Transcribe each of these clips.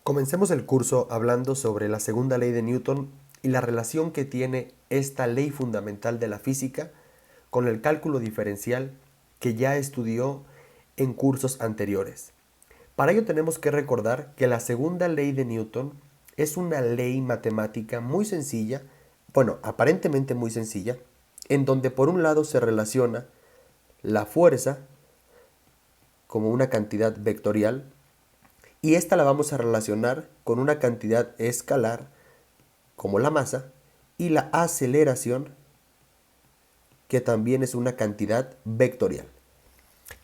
Comencemos el curso hablando sobre la segunda ley de Newton y la relación que tiene esta ley fundamental de la física con el cálculo diferencial que ya estudió en cursos anteriores. Para ello tenemos que recordar que la segunda ley de Newton es una ley matemática muy sencilla, bueno, aparentemente muy sencilla, en donde por un lado se relaciona la fuerza como una cantidad vectorial y esta la vamos a relacionar con una cantidad escalar como la masa y la aceleración que también es una cantidad vectorial.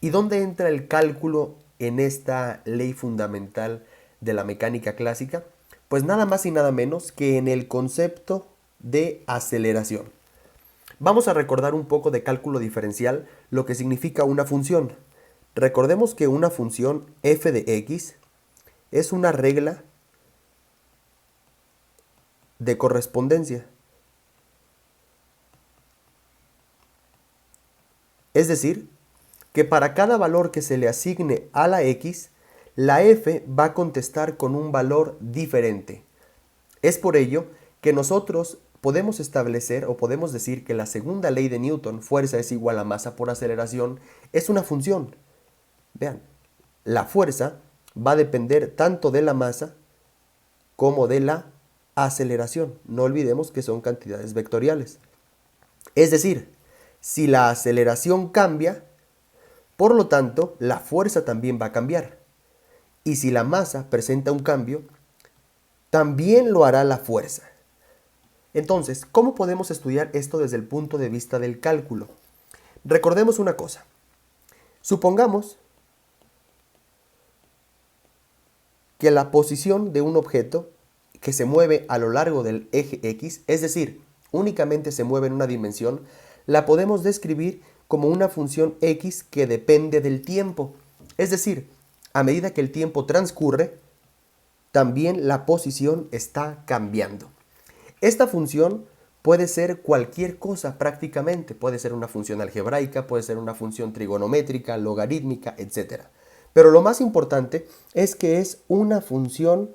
¿Y dónde entra el cálculo en esta ley fundamental de la mecánica clásica? Pues nada más y nada menos que en el concepto de aceleración. Vamos a recordar un poco de cálculo diferencial, lo que significa una función. Recordemos que una función f de x es una regla de correspondencia. Es decir, que para cada valor que se le asigne a la x, la f va a contestar con un valor diferente. Es por ello que nosotros podemos establecer o podemos decir que la segunda ley de Newton, fuerza es igual a masa por aceleración, es una función. Vean, la fuerza va a depender tanto de la masa como de la aceleración. No olvidemos que son cantidades vectoriales. Es decir, si la aceleración cambia, por lo tanto, la fuerza también va a cambiar. Y si la masa presenta un cambio, también lo hará la fuerza. Entonces, ¿cómo podemos estudiar esto desde el punto de vista del cálculo? Recordemos una cosa. Supongamos que la posición de un objeto que se mueve a lo largo del eje X, es decir, únicamente se mueve en una dimensión, la podemos describir como una función X que depende del tiempo. Es decir, a medida que el tiempo transcurre, también la posición está cambiando. Esta función puede ser cualquier cosa prácticamente. Puede ser una función algebraica, puede ser una función trigonométrica, logarítmica, etc. Pero lo más importante es que es una función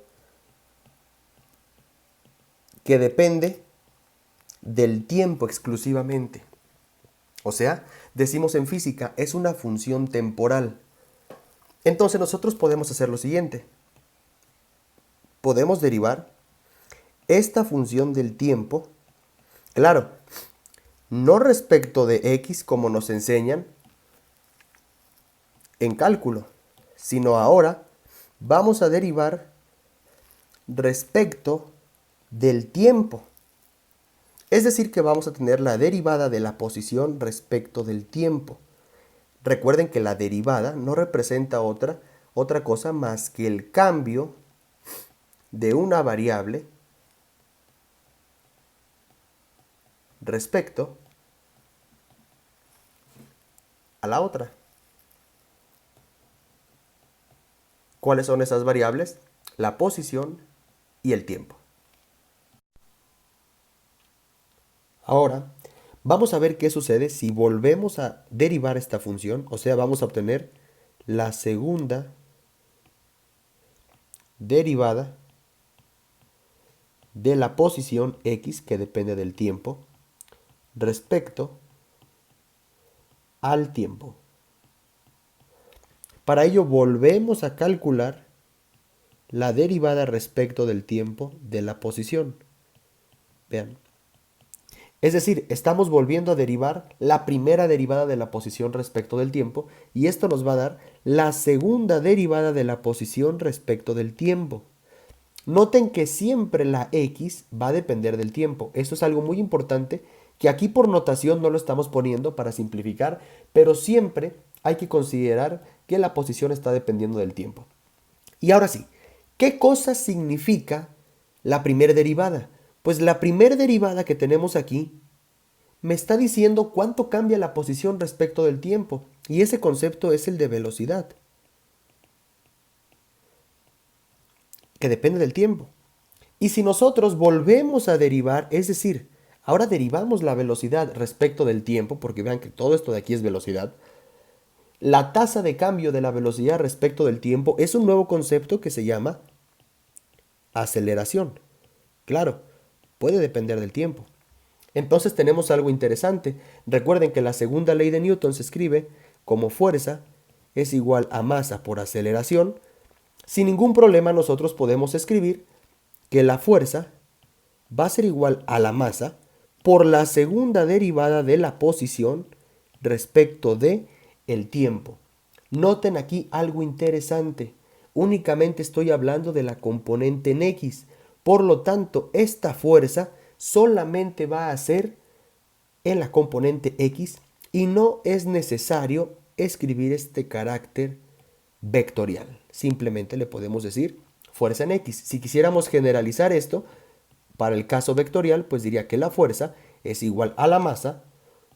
que depende del tiempo exclusivamente. O sea, decimos en física, es una función temporal. Entonces nosotros podemos hacer lo siguiente. Podemos derivar esta función del tiempo, claro, no respecto de x como nos enseñan en cálculo, sino ahora vamos a derivar respecto del tiempo. Es decir, que vamos a tener la derivada de la posición respecto del tiempo. Recuerden que la derivada no representa otra cosa más que el cambio de una variable respecto a la otra. ¿Cuáles son esas variables? La posición y el tiempo. Ahora, vamos a ver qué sucede si volvemos a derivar esta función, o sea, vamos a obtener la segunda derivada de la posición x, que depende del tiempo, respecto al tiempo. Para ello volvemos a calcular la derivada respecto del tiempo de la posición. Vean. Es decir, estamos volviendo a derivar la primera derivada de la posición respecto del tiempo y esto nos va a dar la segunda derivada de la posición respecto del tiempo. Noten que siempre la x va a depender del tiempo. Esto es algo muy importante que aquí por notación no lo estamos poniendo para simplificar, pero siempre hay que considerar que la posición está dependiendo del tiempo. Y ahora sí, ¿qué cosa significa la primera derivada? Pues la primera derivada que tenemos aquí me está diciendo cuánto cambia la posición respecto del tiempo. Y ese concepto es el de velocidad, que depende del tiempo. Y si nosotros volvemos a derivar, es decir, ahora derivamos la velocidad respecto del tiempo, porque vean que todo esto de aquí es velocidad, la tasa de cambio de la velocidad respecto del tiempo es un nuevo concepto que se llama aceleración. Claro, puede depender del tiempo. Entonces tenemos algo interesante. Recuerden que la segunda ley de Newton se escribe como fuerza es igual a masa por aceleración. Sin ningún problema nosotros podemos escribir que la fuerza va a ser igual a la masa por la segunda derivada de la posición respecto de el tiempo. Noten aquí algo interesante. Únicamente estoy hablando de la componente en X. Por lo tanto, esta fuerza solamente va a ser en la componente X y no es necesario escribir este carácter vectorial. Simplemente le podemos decir fuerza en X. Si quisiéramos generalizar esto, para el caso vectorial, pues diría que la fuerza es igual a la masa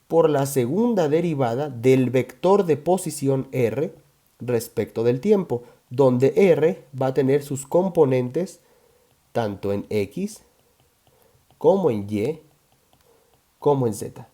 por la segunda derivada del vector de posición r respecto del tiempo, donde r va a tener sus componentes tanto en X como en Y como en Z.